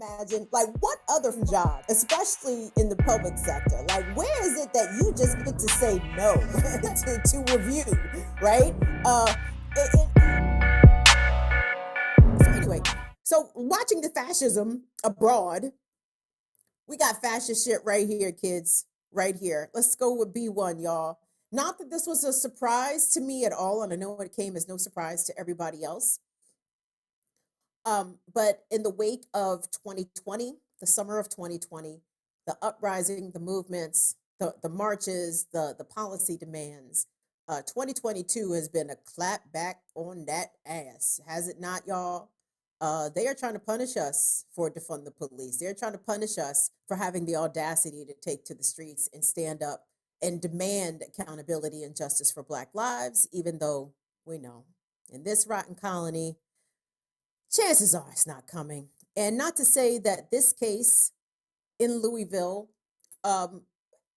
imagine, like, what other job, especially in the public sector, like, where is it that you just get to say no to review, right? So anyway, so watching the fascism abroad, we got fascist shit right here, kids, right here. Let's go with B1, y'all. Not that this was a surprise to me at all, and I know it came as no surprise to everybody else. But in the wake of 2020, the summer of 2020, the uprising, the movements, the marches, the policy demands, 2022 has been a clap back on that ass, has it not, y'all? They are trying to punish us for defund the police. They're trying to punish us for having the audacity to take to the streets and stand up and demand accountability and justice for Black lives, even though we know in this rotten colony, chances are it's not coming. And not to say that this case in Louisville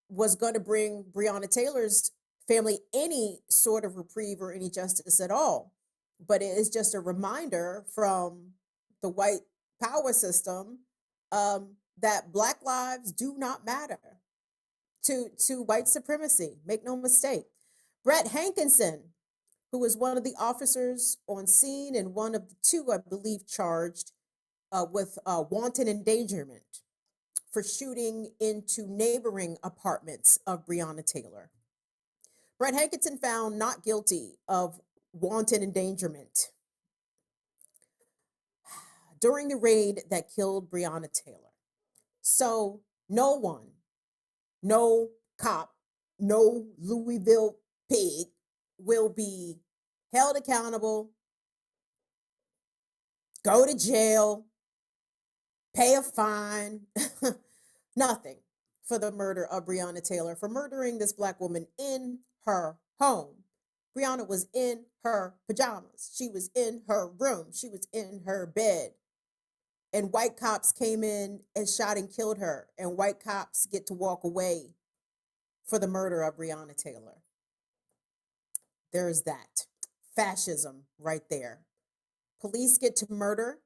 was going to bring Breonna Taylor's family any sort of reprieve or any justice at all. But it is just a reminder from the white power system that Black lives do not matter to white supremacy. Make no mistake. Brett Hankinson, who was one of the officers on scene and one of the two, I believe, charged with wanton endangerment for shooting into neighboring apartments of Breonna Taylor. Brett Hankinson found not guilty of wanton endangerment during the raid that killed Breonna Taylor. So no one, no cop, no Louisville pig will be held accountable, go to jail, pay a fine, nothing for the murder of Breonna Taylor, for murdering this Black woman in her home. Breonna was in her pajamas. She was in her room. She was in her bed. And white cops came in and shot and killed her. And white cops get to walk away for the murder of Breonna Taylor. There's that. Fascism right there. Police get to murder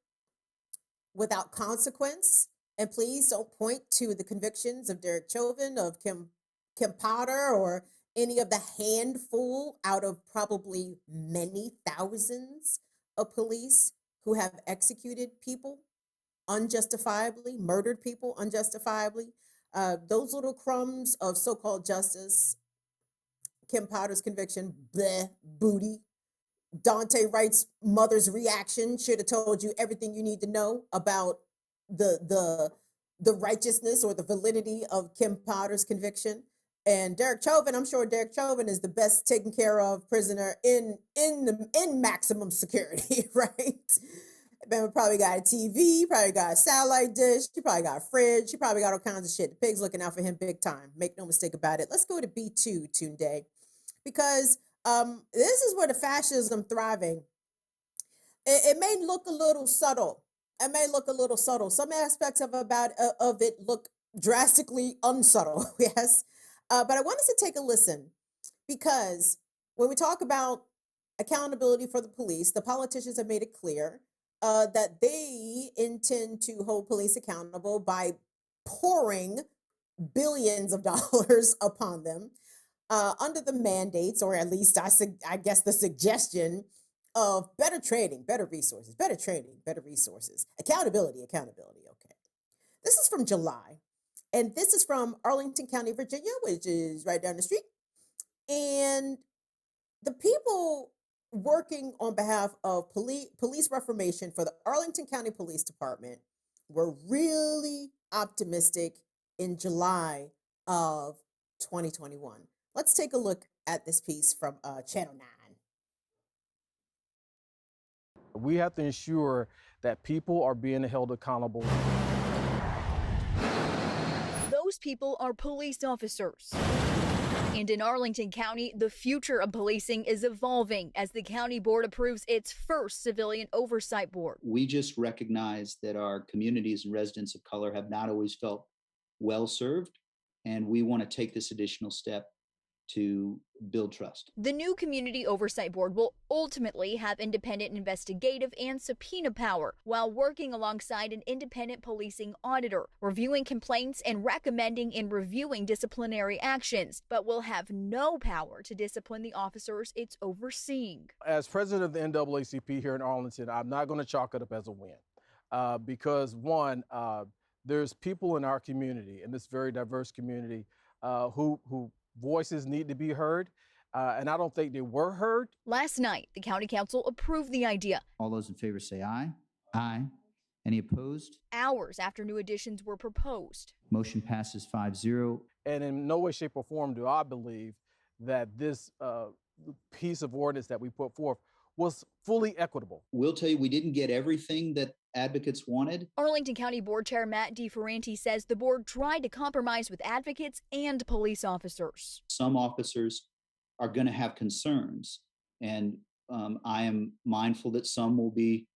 without consequence. And please don't point to the convictions of Derek Chauvin, of Kim Potter, or any of the handful out of probably many thousands of police who have executed people unjustifiably, murdered people unjustifiably. Those little crumbs of so-called justice, Kim Potter's conviction, bleh, booty. Dante Wright's mother's reaction should have told you everything you need to know about the righteousness or the validity of Kim Potter's conviction. And Derek Chauvin, I'm sure Derek Chauvin is the best taken care of prisoner in maximum security, right? Man probably got a TV, probably got a satellite dish, she probably got a fridge, she probably got all kinds of shit. The pig's looking out for him big time. Make no mistake about it. Let's go to B2, Tunde, because this is where the fascism thriving. It may look a little subtle. It may look a little subtle. Some aspects of it look drastically unsubtle. Yes, but I want us to take a listen, because when we talk about accountability for the police, the politicians have made it clear that they intend to hold police accountable by pouring billions of dollars upon them under the mandates, or at least I guess the suggestion of better training, better resources, better training, better resources, accountability. Okay. This is from July, and this is from Arlington County, Virginia, which is right down the street. And the people working on behalf of police reformation for the Arlington County Police Department were really optimistic in July of 2021. Let's take a look at this piece from Channel 9. We have to ensure that people are being held accountable. Those people are police officers. And in Arlington County, the future of policing is evolving as the county board approves its first civilian oversight board. We just recognize that our communities and residents of color have not always felt well served, and we want to take this additional step to build trust. The new Community Oversight Board will ultimately have independent investigative and subpoena power while working alongside an independent policing auditor, reviewing complaints and recommending and reviewing disciplinary actions, but will have no power to discipline the officers it's overseeing. As president of the NAACP here in Arlington, I'm not going to chalk it up as a win because, one, there's people in our community, in this very diverse community, who voices need to be heard, and I don't think they were heard. Last night, the county council approved the idea. All those in favor say aye. Aye. Any opposed? Hours after new additions were proposed. Motion passes 5-0. And in no way, shape, or form do I believe that this piece of ordinance that we put forth was fully equitable. We'll tell you, we didn't get everything that advocates wanted. Arlington County Board Chair Matt DeFerranti says the board tried to compromise with advocates and police officers. Some officers are going to have concerns, and I am mindful that some will be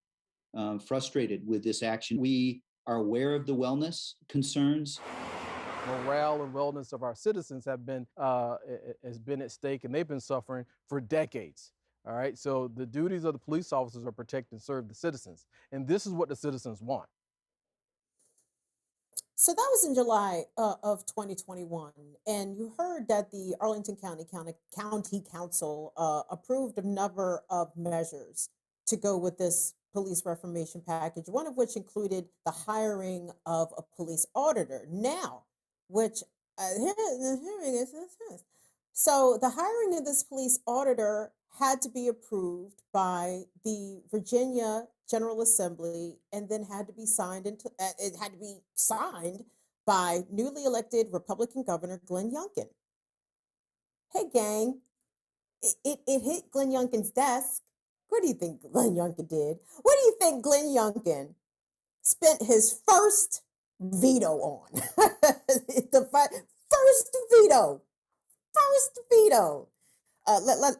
frustrated with this action. We are aware of the wellness concerns. Morale and wellness of our citizens has been at stake, and they've been suffering for decades. All right, so the duties of the police officers are protect and serve the citizens, and this is what the citizens want. So that was in July of 2021, and you heard that the Arlington County Council approved a number of measures to go with this police reformation package, one of which included the hiring of a police auditor. Now, which so the hiring of this police auditor had to be approved by the Virginia General Assembly and then had to be signed by newly elected Republican Governor Glenn Youngkin. Hey gang, it hit Glenn Youngkin's desk. What do you think Glenn Youngkin did? What do you think Glenn Youngkin spent his first veto on? First veto.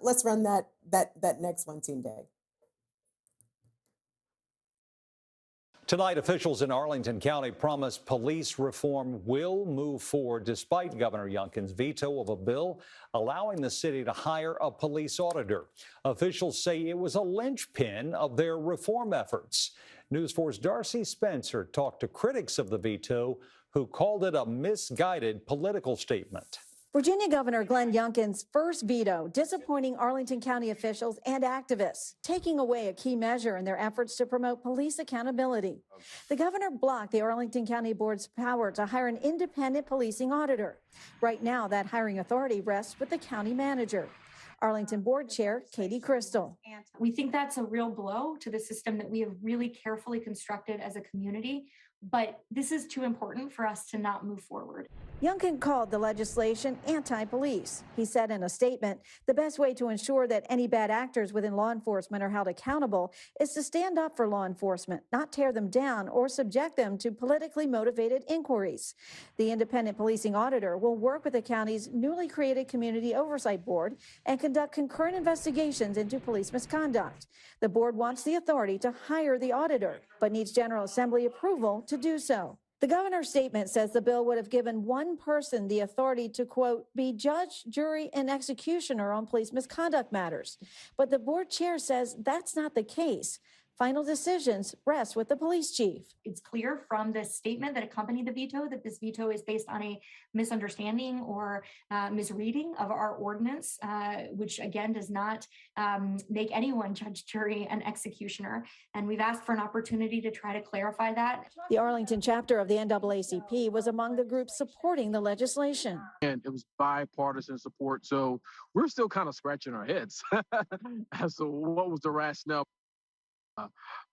Let's run that next one, Tunde. Tonight, officials in Arlington County promise police reform will move forward despite Governor Youngkin's veto of a bill allowing the city to hire a police auditor. Officials say it was a linchpin of their reform efforts. News 4's Darcy Spencer talked to critics of the veto who called it a misguided political statement. Virginia Governor Glenn Youngkin's first veto disappointing Arlington County officials and activists, taking away a key measure in their efforts to promote police accountability. The governor blocked the Arlington County Board's power to hire an independent policing auditor. Right now, that hiring authority rests with the county manager. Arlington Board Chair Katie Crystal. We think that's a real blow to the system that we have really carefully constructed as a community, but this is too important for us to not move forward. Youngkin called the legislation anti-police. He said in a statement, the best way to ensure that any bad actors within law enforcement are held accountable is to stand up for law enforcement, not tear them down or subject them to politically motivated inquiries. The independent policing auditor will work with the county's newly created Community Oversight Board and conduct concurrent investigations into police misconduct. The board wants the authority to hire the auditor, but needs General Assembly approval to do so. The governor's statement says the bill would have given one person the authority to, quote, be judge, jury, and executioner on police misconduct matters. But the board chair says that's not the case. Final decisions rest with the police chief. It's clear from the statement that accompanied the veto that this veto is based on a misunderstanding or misreading of our ordinance, which again does not make anyone judge, jury, and executioner. And we've asked for an opportunity to try to clarify that. The Arlington chapter of the NAACP was among the groups supporting the legislation. And it was bipartisan support, so we're still kind of scratching our heads as to what was the rationale.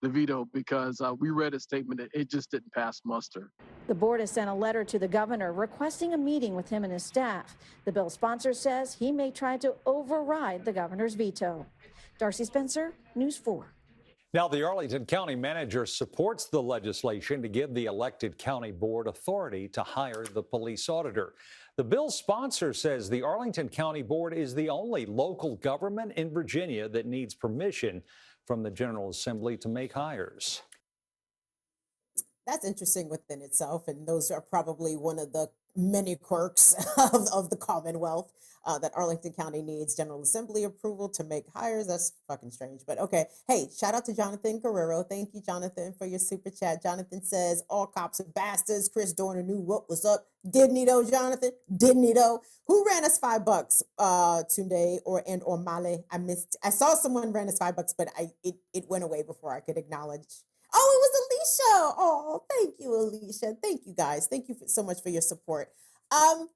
The veto, because we read a statement that it just didn't pass muster. The board has sent a letter to the governor requesting a meeting with him and his staff. The bill sponsor says he may try to override the governor's veto. Darcy Spencer, News 4. Now, the Arlington County manager supports the legislation to give the elected county board authority to hire the police auditor. The bill's sponsor says the Arlington County Board is the only local government in Virginia that needs permission from the General Assembly to make hires. That's interesting within itself, and those are probably one of the many quirks of the Commonwealth that Arlington County needs General Assembly approval to make hires. That's fucking strange, but okay. Hey, shout out to Jonathan Guerrero. Thank you, Jonathan, for your super chat. Jonathan says, all cops are bastards. Chris Dorner knew what was up. Didn't he though, Jonathan? Didn't he though? Who ran us $5, Tunde or Male? I saw someone ran us $5, but it went away before I could acknowledge. Oh, it was Alicia. Oh, thank you, Alicia. Thank you, guys. Thank you so much for your support.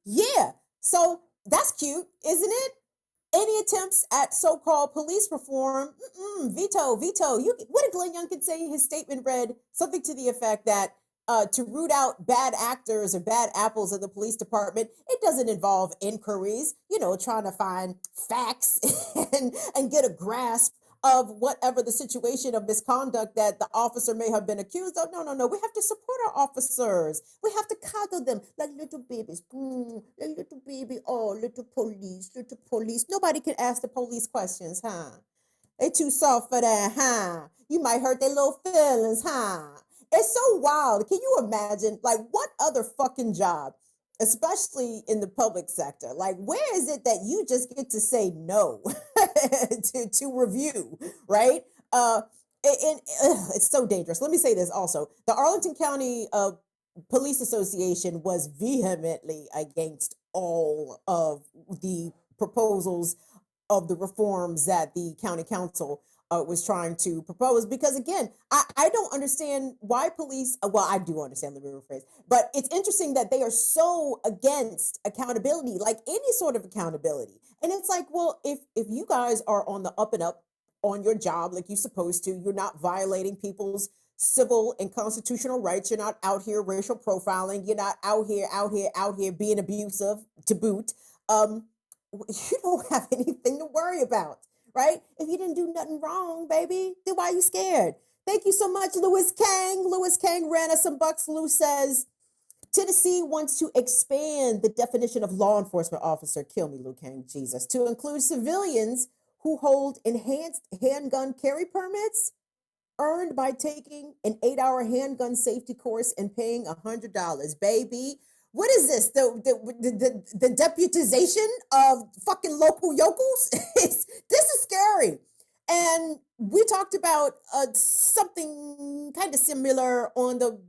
Yeah. So that's cute, isn't it? Any attempts at so-called police reform? Veto. What did Glenn Youngkin say? His statement read something to the effect that to root out bad actors or bad apples in the police department, it doesn't involve inquiries, trying to find facts and get a grasp of whatever the situation of misconduct that the officer may have been accused of. No. We have to support our officers. We have to cuddle them like little babies. Like little baby. Oh, little police. Nobody can ask the police questions, huh? They too soft for that, huh? You might hurt their little feelings, huh? It's so wild. Can you imagine? Like, what other fucking job, especially in the public sector? Like, where is it that you just get to say no to review, right? It's so dangerous. Let me say this also. The Arlington County Police Association was vehemently against all of the proposals of the reforms that the county council was trying to propose, because again, I don't understand why police, well, I do understand, let me rephrase, but it's interesting that they are so against accountability, like any sort of accountability. And it's like, well, if you guys are on the up and up on your job like you're supposed to, you're not violating people's civil and constitutional rights, you're not out here racial profiling, you're not out here being abusive to boot, you don't have anything to worry about. Right? If you didn't do nothing wrong, baby, then why are you scared? Thank you so much, Louis Kang. Louis Kang ran us some bucks. Lou says, Tennessee wants to expand the definition of law enforcement officer. Kill me, Lou Kang, Jesus. To include civilians who hold enhanced handgun carry permits earned by taking an 8-hour handgun safety course and paying $100. Baby, what is this? The deputization of fucking local yokels? This is scary. And we talked about something kind of similar on the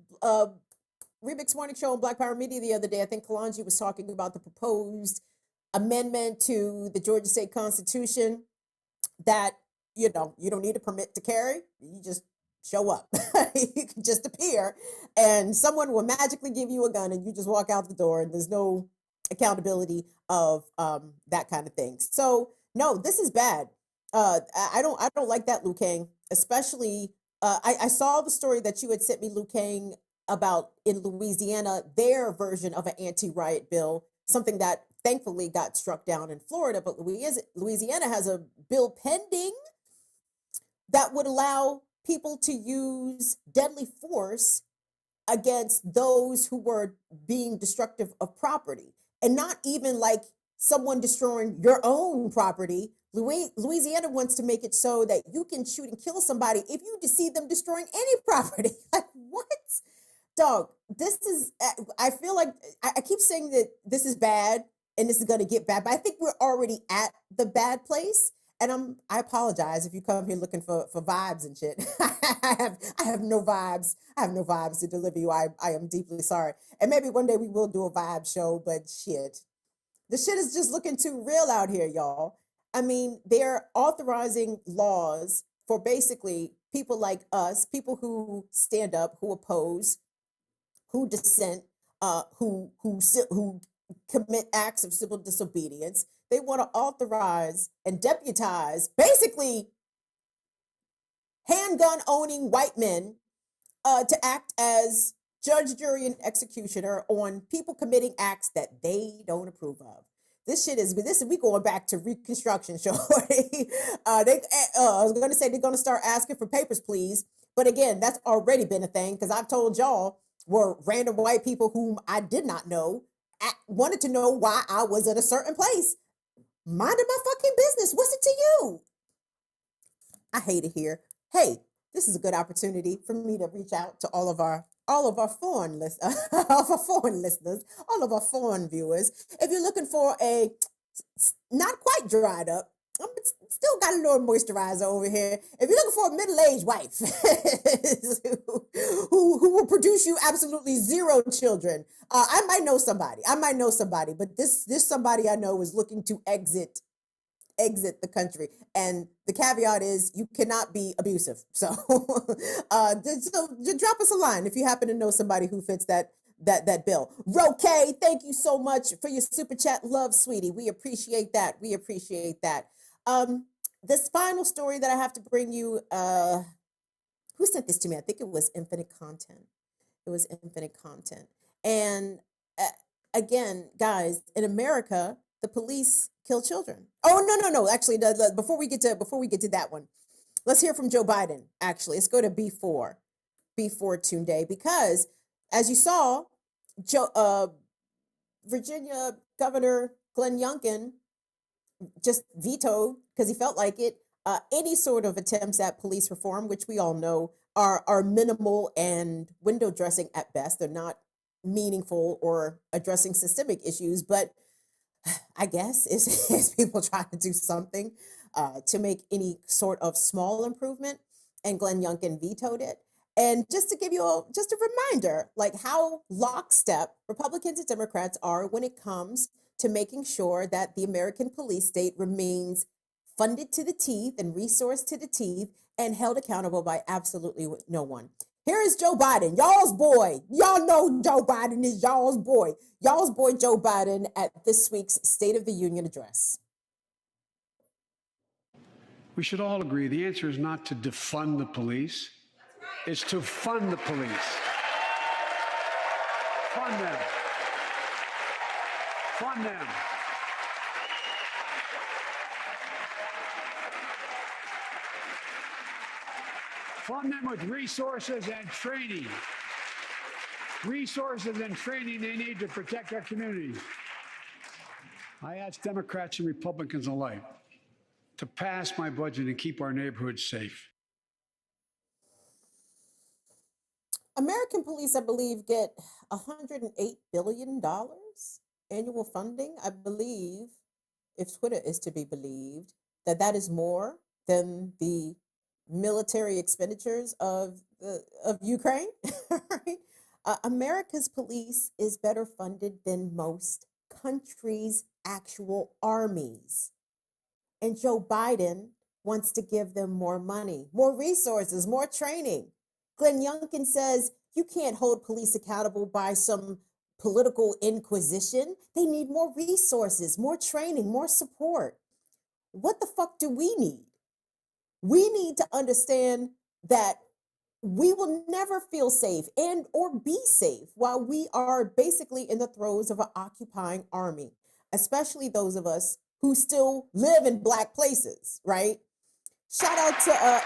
Remix Morning Show on Black Power Media the other day. I think Kalanji was talking about the proposed amendment to the Georgia State Constitution that, you don't need a permit to carry. You just show up. You can just appear and someone will magically give you a gun and you just walk out the door and there's no accountability of that kind of thing. So no, this is bad. I don't like that, Liu Kang, especially I saw the story that you had sent me, Liu Kang, about in Louisiana, their version of an anti-riot bill, something that thankfully got struck down in Florida, but Louisiana has a bill pending that would allow people to use deadly force against those who were being destructive of property, and not even like someone destroying your own property. Louisiana wants to make it so that you can shoot and kill somebody if you see them destroying any property. Like, what? Dog, this is, I feel like I keep saying that this is bad and this is going to get bad, but I think we're already at the bad place. And I apologize if you come here looking for vibes and shit. I have no vibes. I have no vibes to deliver you. I am deeply sorry. And maybe one day we will do a vibe show, but shit. The shit is just looking too real out here, y'all. I mean, they're authorizing laws for basically people like us, people who stand up, who oppose, who dissent, who commit acts of civil disobedience. They want to authorize and deputize basically handgun owning white men to act as judge, jury, and executioner on people committing acts that they don't approve of. This we going back to Reconstruction, shorty. I was going to say they're going to start asking for papers, please. But again, that's already been a thing because I've told y'all were random white people whom I did not know wanted to know why I was at a certain place. Minding my fucking business. What's it to you? I hate it here. Hey, this is a good opportunity for me to reach out to all of our all of our of our foreign listeners, all of our foreign viewers, if you're looking for a not quite dried up, still got a little moisturizer over here. If you're looking for a middle-aged wife who will produce you absolutely zero children, I might know somebody. But this somebody I know is looking to exit the country, and the caveat is you cannot be abusive. So, just drop us a line if you happen to know somebody who fits that bill. Roque, thank you so much for your super chat, love, sweetie. We appreciate that. This final story that I have to bring you, who sent this to me? I think it was Infinite Content. And again, guys, in America, the police kill children. Oh, no. Actually, before we get to that one, let's hear from Joe Biden. Actually, let's go to B4 Tunde, because as you saw, Virginia Governor Glenn Youngkin just vetoed, because he felt like it, any sort of attempts at police reform, which we all know are minimal and window dressing at best. They're not meaningful or addressing systemic issues, but I guess is people trying to do something to make any sort of small improvement, and Glenn Youngkin vetoed it. And just to give you just a reminder, like how lockstep Republicans and Democrats are when it comes to making sure that the American police state remains funded to the teeth and resourced to the teeth and held accountable by absolutely no one. Here is Joe Biden, y'all's boy. Y'all know Joe Biden is y'all's boy. Y'all's boy Joe Biden at this week's State of the Union address. We should all agree the answer is not to defund the police. It's to fund the police. Fund them. Fund them. Fund them with resources and training. Resources and training they need to protect our communities. I ask Democrats and Republicans alike to pass my budget and keep our neighborhoods safe. American police, I believe, get $108 billion annual funding. I believe, if Twitter is to be believed, that is more than the military expenditures of Ukraine. Right? America's police is better funded than most countries' actual armies. And Joe Biden wants to give them more money, more resources, more training. Glenn Youngkin says you can't hold police accountable by some political inquisition. They need more resources, more training, more support. What the fuck do we need? We need to understand that we will never feel safe and or be safe while we are basically in the throes of an occupying army, especially those of us who still live in Black places, right? Shout out to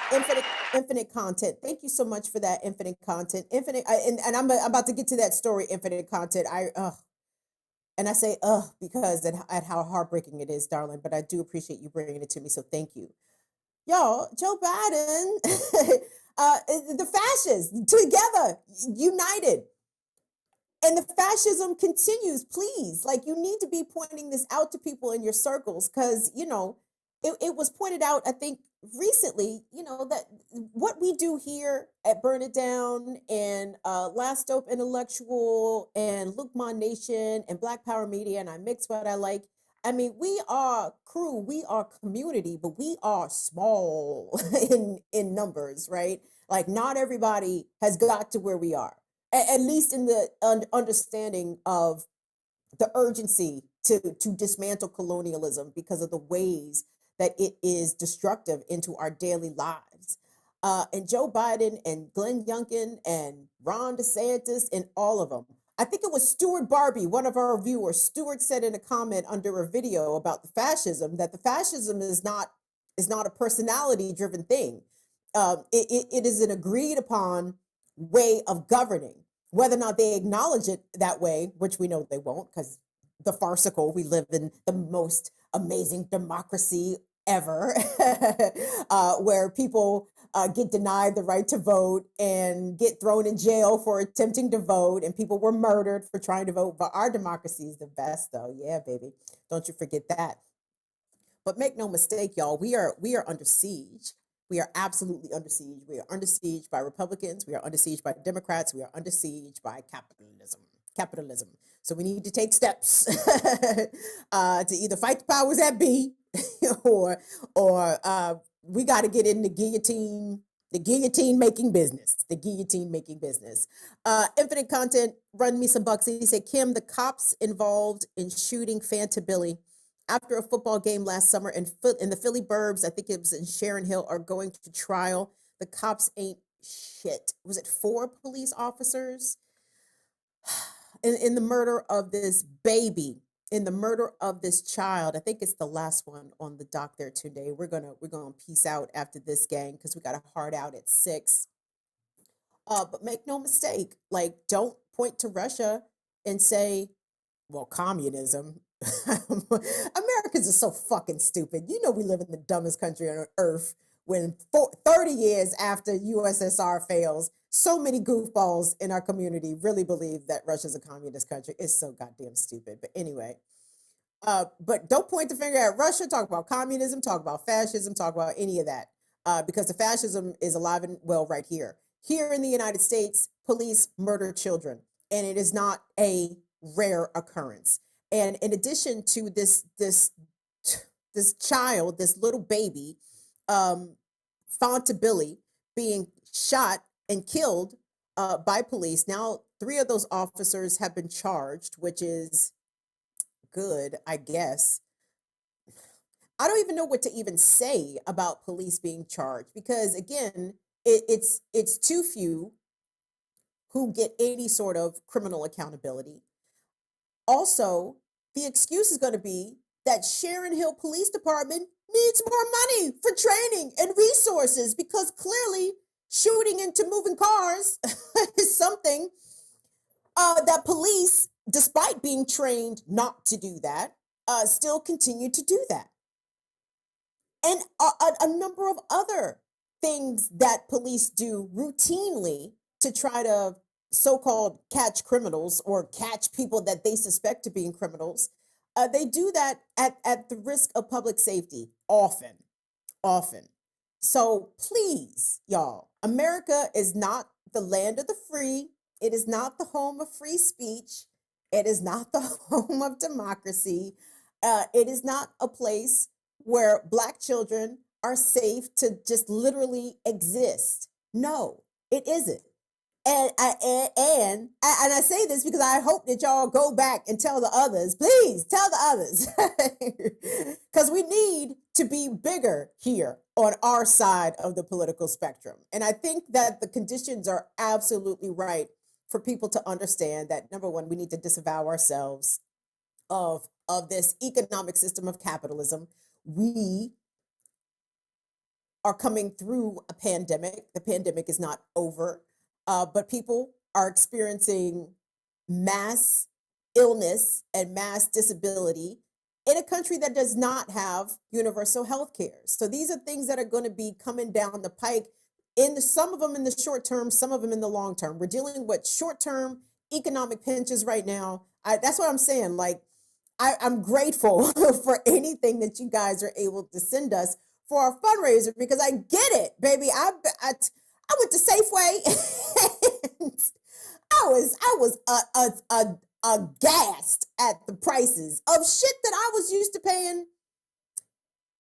Infinite Content. Thank you so much for that, Infinite Content. And I'm about to get to that story, Infinite Content. And I say because at how heartbreaking it is, darling. But I do appreciate you bringing it to me, so thank you. Y'all, Joe Biden, the fascists together, united. And the fascism continues, please. Like, you need to be pointing this out to people in your circles, because, you know, it was pointed out, I think, recently, you know, that what we do here at Burn It Down and Last Dope Intellectual and Luke Mon Nation and Black Power Media, and I Mix What I Like. I mean, we are crew, we are community, but we are small in numbers, right? Like, not everybody has got to where we are, at least in the understanding of the urgency to dismantle colonialism because of the ways that it is destructive into our daily lives. And Joe Biden and Glenn Youngkin and Ron DeSantis and all of them. I think it was Stuart Barbie, one of our viewers. Stuart said in a comment under a video about the fascism that the fascism is not a personality-driven thing. It is an agreed upon way of governing. Whether or not they acknowledge it that way, which we know they won't, because the farcical, we live in the most amazing democracy ever, where people get denied the right to vote and get thrown in jail for attempting to vote, and people were murdered for trying to vote. But our democracy is the best, though. Yeah, baby. Don't you forget that. But make no mistake, y'all, we are under siege. We are absolutely under siege. We are under siege by Republicans. We are under siege by Democrats. We are under siege by capitalism. So we need to take steps to either fight the powers that be, or we got to get in the guillotine making business. Infinite Content, run me some bucks. He said, Kim, the cops involved in shooting Fanta Billy after a football game last summer in the Philly burbs, I think it was in Sharon Hill, are going to trial. The cops ain't shit. Was it 4 police officers in the murder of this baby, in the murder of this child? I think it's the last one on the dock there today. We're gonna peace out after this, gang, because we got a hard out at 6. But make no mistake, like, don't point to Russia and say, well, communism. Americans are so fucking stupid. You know, we live in the dumbest country on earth when 30 years after USSR fails, so many goofballs in our community really believe that Russia's a communist country. It's so goddamn stupid. But anyway, but don't point the finger at Russia. Talk about communism, talk about fascism, talk about any of that. Because the fascism is alive and well right here. Here in the United States, police murder children, and it is not a rare occurrence. And in addition to this child, this little baby, Fanta Billy, being shot and killed by police, now 3 of those officers have been charged, which is good, I guess. I don't even know what to even say about police being charged, because again, it's too few who get any sort of criminal accountability. Also, the excuse is going to be that Sharon Hill Police Department needs more money for training and resources, because clearly shooting into moving cars is something that police, despite being trained not to do that, still continue to do that. And a number of other things that police do routinely to try to so-called catch criminals or catch people that they suspect to being criminals. They do that at the risk of public safety often. So please, y'all, America is not the land of the free. It is not the home of free speech. It is not the home of democracy. It is not a place where Black children are safe to just literally exist. No, it isn't. And I say this because I hope that y'all go back and tell the others, please tell the others, because we need to be bigger here on our side of the political spectrum. And I think that the conditions are absolutely right for people to understand that, number one, we need to disavow ourselves of this economic system of capitalism. We are coming through a pandemic. The pandemic is not over. But people are experiencing mass illness and mass disability in a country that does not have universal health care. So these are things that are going to be coming down the pike, some of them in the short term, some of them in the long term. We're dealing with short-term economic pinches right now. That's what I'm saying. Like, I'm grateful for anything that you guys are able to send us for our fundraiser, because I get it, baby. I went to Safeway and I was aghast at the prices of shit that I was used to paying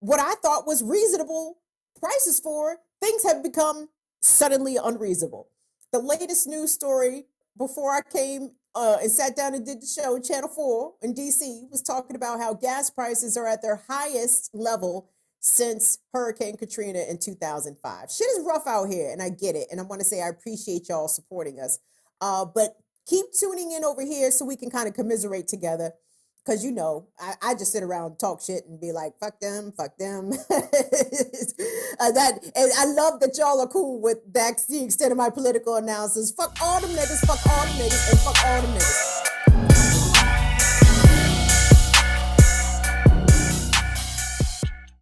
what I thought was reasonable prices for. Things have become suddenly unreasonable. The latest news story before I came and sat down and did the show, Channel 4 in DC, was talking about how gas prices are at their highest level since Hurricane Katrina in 2005. Shit is rough out here, and I get it. And I want to say I appreciate y'all supporting us. But keep tuning in over here so we can kind of commiserate together. Because, you know, I just sit around and talk shit and be like, fuck them. And I love that y'all are cool with that's the extent of my political analysis. Fuck all them niggas, and fuck all them niggas.